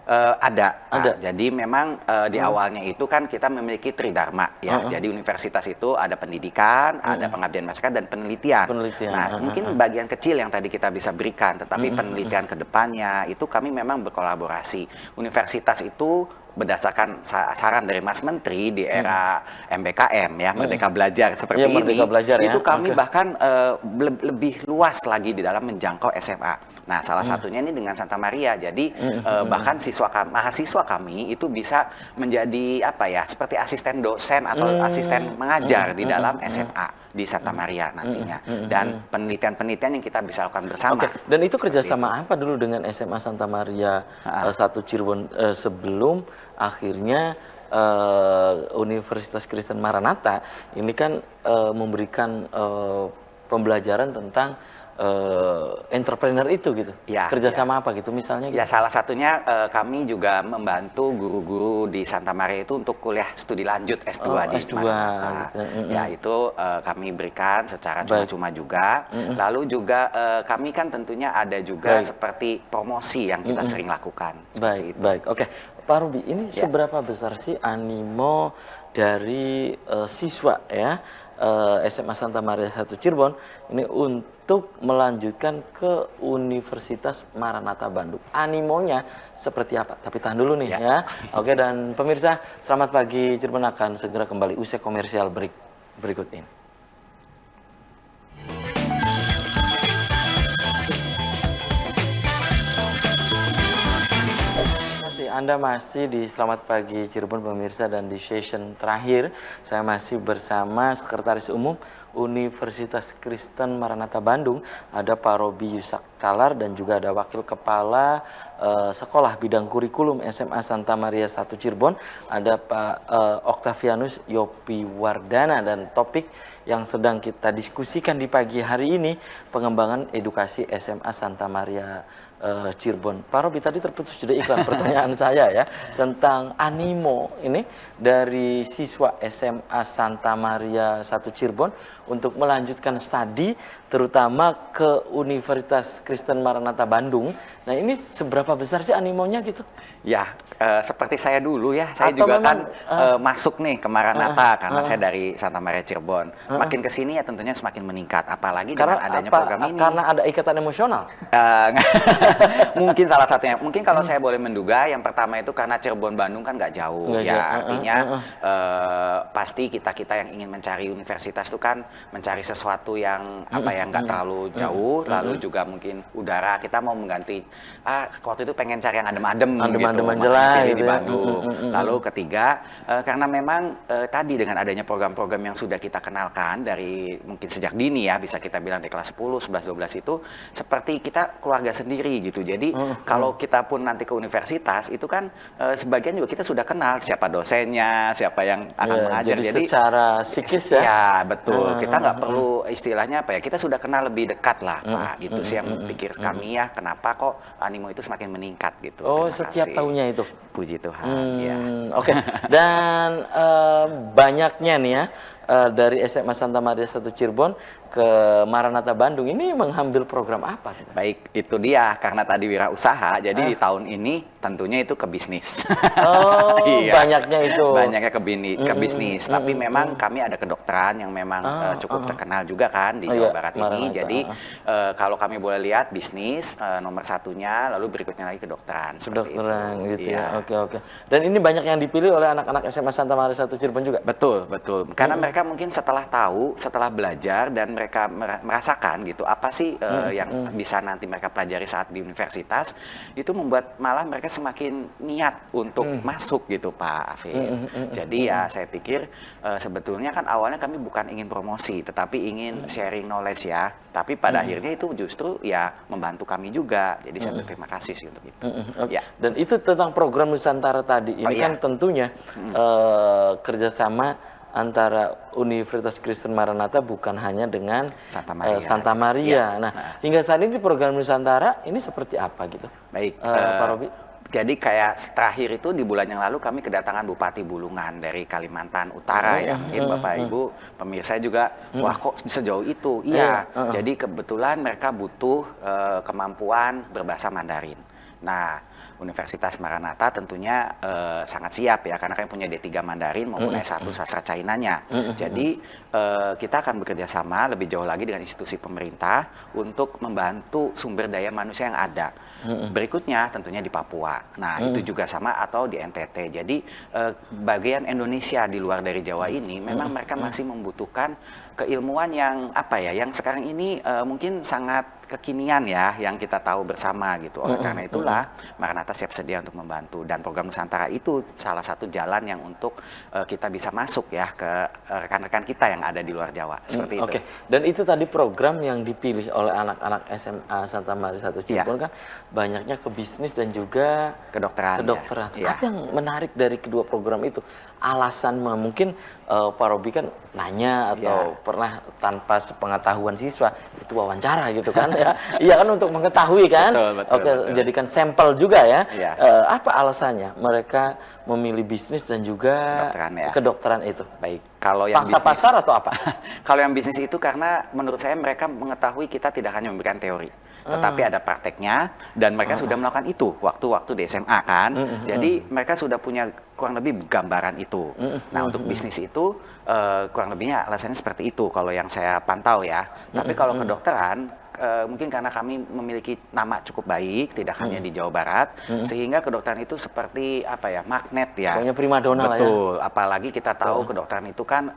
B: Ada. Jadi memang di awalnya itu kan kita memiliki tridharma ya. Jadi universitas itu ada pendidikan, ada pengabdian masyarakat dan penelitian. Nah, mungkin bagian kecil yang tadi kita bisa berikan, tetapi penelitian ke depannya itu kami memang berkolaborasi. Universitas itu berdasarkan saran dari Mas Menteri di era MBKM ya, Merdeka Belajar seperti ini, itu kami bahkan lebih luas lagi di dalam menjangkau SMA. Nah, salah satunya ini dengan Santa Maria. Jadi bahkan mahasiswa kami itu bisa menjadi apa ya, seperti asisten dosen atau asisten mengajar di dalam SMA di Santa Maria nantinya. Dan penelitian-penelitian yang kita bisa lakukan bersama.
A: Dan itu kerjasama apa dulu dengan SMA Santa Maria 1 Cirebon sebelum akhirnya Universitas Kristen Maranatha ini kan memberikan pembelajaran tentang entrepreneur itu gitu. Kerjasama apa gitu misalnya gitu?
B: Ya, salah satunya kami juga membantu guru-guru di Santa Maria itu untuk kuliah studi lanjut S2 di Maranatha. Ya, itu kami berikan secara cuma-cuma juga. Lalu juga kami kan tentunya ada juga seperti promosi yang kita sering lakukan.
A: Baik. Oke. Pak Ruby, ini seberapa besar sih animo dari siswa ya SMA Santa Maria 1 Cirebon ini untuk melanjutkan ke Universitas Maranatha Bandung? Animonya seperti apa? Tapi tahan dulu nih ya. Oke, dan pemirsa, selamat pagi Cirebon akan segera kembali usai komersial berikut ini. Anda masih di Selamat Pagi Cirebon pemirsa, dan di session terakhir saya masih bersama Sekretaris Umum Universitas Kristen Maranatha Bandung, ada Pak Robi Yusak Kalar, dan juga ada Wakil Kepala Sekolah Bidang Kurikulum SMA Santa Maria 1 Cirebon, ada Pak Octavianus Yopi Wardana, dan topik yang sedang kita diskusikan di pagi hari ini pengembangan edukasi SMA Santa Maria Cirebon. Pak Robi, tadi terputus jeda iklan pertanyaan saya ya tentang animo ini dari siswa SMA Santa Maria 1 Cirebon untuk melanjutkan studi terutama ke Universitas Kristen Maranatha Bandung. Nah, ini seberapa besar sih animonya gitu?
B: Ya, seperti saya dulu ya, saya
A: Atau
B: juga
A: memang,
B: kan masuk nih ke Maranatha karena saya dari Santa Maria Cirebon. Makin ke sini ya tentunya semakin meningkat, apalagi dengan adanya program ini.
A: Karena ada ikatan emosional.
B: Eh, mungkin salah satunya. Mungkin kalau saya boleh menduga, yang pertama itu karena Cirebon Bandung kan nggak jauh,
A: Nggak
B: ya
A: jauh.
B: artinya pasti kita yang ingin mencari universitas itu kan mencari sesuatu yang apa yang nggak terlalu jauh, lalu juga mungkin udara kita mau mengganti. Waktu itu pengen cari yang adem-adem gitu,
A: Adem-adem
B: makanya
A: Jelas
B: pilih
A: gitu
B: di
A: ya.
B: Bandung. Lalu ketiga, karena memang tadi dengan adanya program-program yang sudah kita kenalkan dari mungkin sejak dini ya, bisa kita bilang dari kelas 10, 11, 12 itu seperti kita keluarga sendiri gitu. Jadi kalau kita pun nanti ke universitas itu kan sebagian juga kita sudah kenal siapa dosennya, siapa yang akan mengajar.
A: Jadi secara psikis ya.
B: Ya betul. Kita nggak perlu istilahnya apa ya. Kita sudah kenal lebih dekat lah, Pak. Gitu sih yang pikir kami ya. Kenapa kok animo itu semakin meningkat gitu.
A: Oh,
B: Terima
A: setiap
B: kasih.
A: tahunnya itu.
B: Puji Tuhan. Ya.
A: Oke. Dan banyaknya nih ya dari SMA Santa Maria 1 Cirebon ke Maranatha Bandung ini mengambil program apa?
B: Baik, itu dia karena tadi wirausaha. Jadi di tahun ini tentunya itu ke bisnis.
A: Oh,
B: Iya.
A: banyaknya itu.
B: Banyaknya ke bisnis. Tapi memang kami ada kedokteran yang memang cukup terkenal juga kan di Jawa Barat ini.
A: Maranatha.
B: Jadi kalau kami boleh lihat bisnis nomor satunya, lalu berikutnya lagi kedokteran. Seperti
A: Kedokteran
B: itu.
A: gitu
B: Iya.
A: ya. Oke. Dan ini banyak yang dipilih oleh anak-anak SMA Santa Maria 1 Cirebon juga.
B: Betul. Karena mereka mungkin setelah tahu, setelah belajar dan mereka merasakan gitu apa sih yang bisa nanti mereka pelajari saat di universitas, itu membuat malah mereka semakin niat untuk masuk gitu Pak Afif. Jadi ya saya pikir sebetulnya kan awalnya kami bukan ingin promosi, tetapi ingin sharing knowledge ya. Tapi pada akhirnya itu justru ya membantu kami juga. Jadi saya berterima kasih sih untuk itu.
A: Oke.
B: Ya.
A: Dan itu tentang program Nusantara tadi. Ini kan tentunya kerjasama antara Universitas Kristen Maranatha bukan hanya dengan
B: Santa Maria.
A: Nah, hingga saat ini program Nusantara ini seperti apa gitu?
B: Baik,
A: Pak Robi.
B: jadi kayak terakhir itu di bulan yang lalu kami kedatangan Bupati Bulungan dari Kalimantan Utara ya. Mungkin Bapak Ibu pemirsa juga, wah kok sejauh itu? Iya, jadi kebetulan mereka butuh kemampuan berbahasa Mandarin. Nah, Universitas Maranatha tentunya sangat siap ya, karena kami punya D3 Mandarin maupun S1 sastra Chinanya. Jadi kita akan bekerja sama lebih jauh lagi dengan institusi pemerintah untuk membantu sumber daya manusia yang ada. Berikutnya tentunya di Papua. Nah, itu juga sama atau di NTT. Jadi bagian Indonesia di luar dari Jawa ini memang mereka masih membutuhkan keilmuan yang apa ya, yang sekarang ini mungkin sangat kekinian ya, yang kita tahu bersama gitu. Oleh karena itulah Maranatha siap sedia untuk membantu, dan program Nusantara itu salah satu jalan yang untuk kita bisa masuk ya ke rekan-rekan kita yang ada di luar Jawa. Seperti itu.
A: Oke. Dan itu tadi program yang dipilih oleh anak-anak SMA Santa Maria 1 Cirebon kan banyaknya ke bisnis dan juga
B: Kedokteran. Ya.
A: Apa yang menarik dari kedua program itu? Alasan mungkin Pak Robi kan nanya atau pernah tanpa sepengetahuan siswa itu wawancara gitu kan ya. Iya kan, untuk mengetahui kan.
B: Betul.
A: Jadikan sampel juga ya.
B: Iya.
A: Apa alasannya mereka memilih bisnis dan juga kedokteran itu?
B: Baik, kalau yang
A: pangsa pasar atau apa?
B: Kalau yang bisnis itu karena menurut saya mereka mengetahui kita tidak hanya memberikan teori, tetapi ada prakteknya, dan mereka sudah melakukan itu waktu-waktu di SMA kan. Jadi mereka sudah punya kurang lebih gambaran itu. Nah, untuk bisnis itu kurang lebihnya alasannya seperti itu kalau yang saya pantau ya. Tapi kalau kedokteran mungkin karena kami memiliki nama cukup baik, tidak hanya di Jawa Barat, sehingga kedokteran itu seperti apa ya, magnet ya.
A: Pokoknya primadona lah ya.
B: Betul, apalagi kita tahu kedokteran itu kan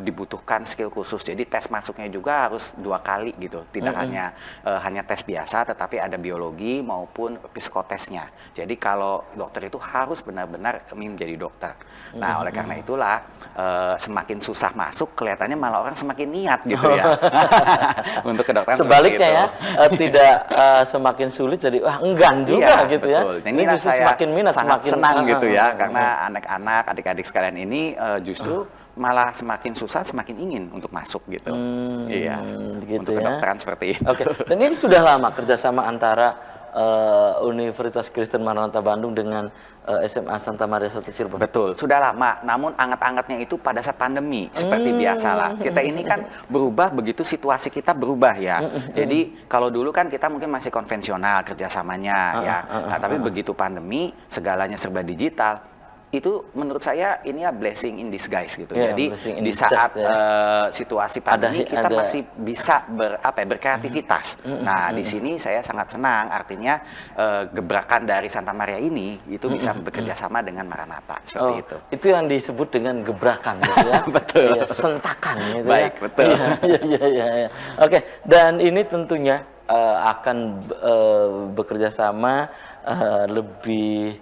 B: dibutuhkan skill khusus, jadi tes masuknya juga harus 2 kali gitu, tidak hanya tes biasa, tetapi ada biologi maupun psikotesnya. Jadi kalau dokter itu harus benar-benar menjadi dokter. Nah, oleh karena itulah semakin susah masuk, kelihatannya malah orang semakin niat gitu ya untuk kedokteran.
A: Sebaliknya ya, tidak semakin sulit jadi enggan juga gitu
B: betul.
A: ya.
B: Ini
A: justru
B: saya
A: semakin minat,
B: sangat
A: semakin
B: senang gitu ya, karena anak-anak, adik-adik sekalian ini justru malah semakin susah semakin ingin untuk masuk gitu. Iya,
A: gitu
B: untuk
A: ya.
B: kedokteran seperti itu.
A: Oke. Dan ini sudah lama kerjasama antara Universitas Kristen Maranatha Bandung dengan SMA Santa Maria 1 Cirebon?
B: Betul, sudah lama. Namun anget-angetnya itu pada saat pandemi, seperti biasalah. Kita ini kan berubah begitu situasi kita berubah ya. Jadi kalau dulu kan kita mungkin masih konvensional kerjasamanya ya. Nah, tapi begitu pandemi, segalanya serba digital. Itu menurut saya ini ya blessing in disguise gitu.
A: Yeah,
B: jadi
A: blessing in
B: di saat
A: disguise,
B: situasi pandemi kita masih bisa berkreativitas. Nah, di sini saya sangat senang artinya gebrakan dari Santa Maria ini itu bisa bekerja sama dengan Maranatha seperti itu.
A: Itu yang disebut dengan gebrakan gitu ya.
B: Betul.
A: Iya, sentakan gitu.
B: Baik,
A: ya.
B: betul.
A: Iya. Oke, dan ini tentunya akan bekerja sama lebih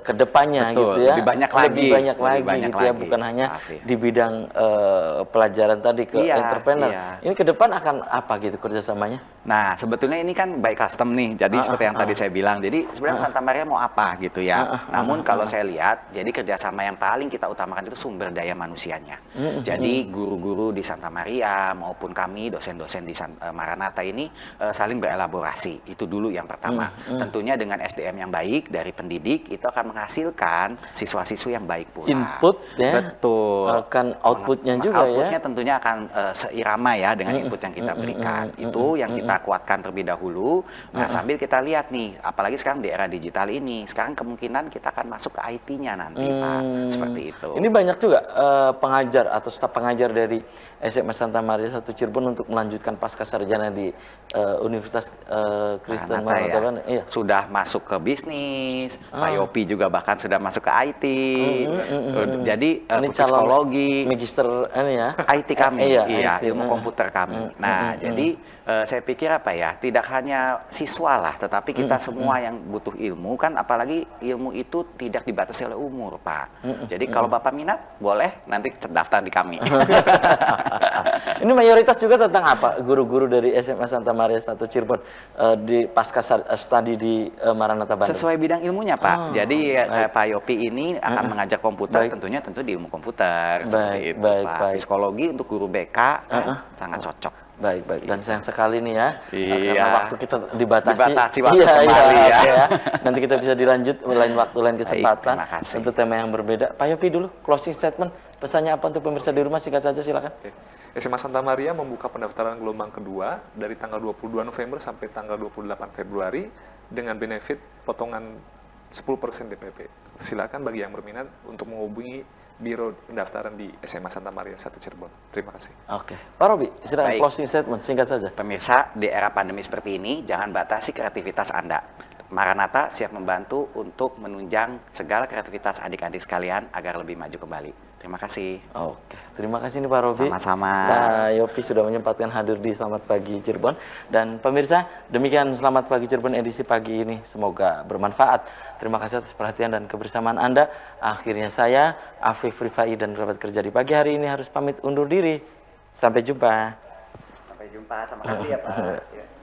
A: ke depannya gitu ya.
B: Lebih banyak lagi
A: gitu ya, bukan hanya di bidang pelajaran tadi ke entrepreneur. Ini ke depan akan apa gitu kerjasamanya?
B: Nah, sebetulnya ini kan by custom nih. Jadi seperti yang tadi saya bilang. Jadi sebenarnya Santa Maria mau apa gitu ya. Namun kalau saya lihat, jadi kerjasama yang paling kita utamakan itu sumber daya manusianya. Jadi guru-guru di Santa Maria maupun kami dosen-dosen di Maranatha ini saling berelaborasi. Itu dulu yang pertama. Tentunya dengan SDM yang baik dari pendidik itu akan menghasilkan siswa-siswa yang baik pula.
A: Input ya.
B: Betul.
A: Akan outputnya juga
B: outputnya
A: ya.
B: tentunya akan seirama ya dengan input yang kita berikan. Itu yang kita kuatkan terlebih dahulu. Nah, sambil kita lihat nih, apalagi sekarang di era digital ini, sekarang kemungkinan kita akan masuk ke IT-nya nanti, Pak. Seperti itu.
A: Ini banyak juga pengajar atau staf pengajar dari SMA Santa Maria 1 Cirebon untuk melanjutkan pasca sarjana di Universitas Kristen Maranatha Bandung. Iya.
B: Sudah masuk ke bisnis, Pak Yopi juga bahkan sudah masuk ke IT. Jadi
A: ini
B: psikologi,
A: magister ini ya.
B: IT kami,
A: iya, IT.
B: ilmu komputer kami. Nah, jadi saya pikir apa ya, tidak hanya siswa lah, tetapi kita semua yang butuh ilmu kan, apalagi ilmu itu tidak dibatasi oleh umur, Pak. Jadi kalau Bapak minat, boleh nanti terdaftar di kami.
A: Ini mayoritas juga tentang apa? Guru-guru dari SMA Santa Maria 1 Cirebon di pasca studi di Maranatha Bandung.
B: Sesuai bidang ilmunya, Pak. Jadi Pak Yopi ini akan mengajar komputer, tentunya tentu di ilmu komputer. Seperti itu, Pak. Psikologi untuk guru BK sangat cocok.
A: Baik. Dan sayang sekali nih ya,
B: Iya.
A: karena waktu kita dibatasi
B: waktu kembali ya.
A: oke ya. Nanti kita bisa dilanjut lain waktu, lain kesempatan.
B: terima kasih.
A: Untuk tema yang berbeda. Pak Yopi dulu, closing statement. Pesannya apa untuk pemirsa di rumah? Singkat saja, silakan.
C: SMA Santa Maria membuka pendaftaran gelombang kedua dari tanggal 22 November sampai tanggal 28 Februari dengan benefit potongan 10% DPP. Silakan bagi yang berminat untuk menghubungi Biro Pendaftaran di SMA Santa Maria 1 Cirebon. Terima kasih.
A: Oke. Pak Robi, silakan
B: Baik.
A: closing statement, singkat saja.
B: Pemirsa, di era pandemi seperti ini, jangan batasi kreativitas Anda. Maranatha siap membantu untuk menunjang segala kreativitas adik-adik sekalian agar lebih maju kembali. Terima kasih.
A: Oke, terima kasih nih Pak Robi.
B: Sama-sama.
A: Pak Yopi sudah menyempatkan hadir di Selamat Pagi Cirebon. Dan pemirsa, demikian Selamat Pagi Cirebon edisi pagi ini. Semoga bermanfaat. Terima kasih atas perhatian dan kebersamaan Anda. Akhirnya saya, Afif Rifai dan kerabat kerja di pagi hari ini harus pamit undur diri. Sampai jumpa.
B: Sampai jumpa. Terima kasih ya, Pak.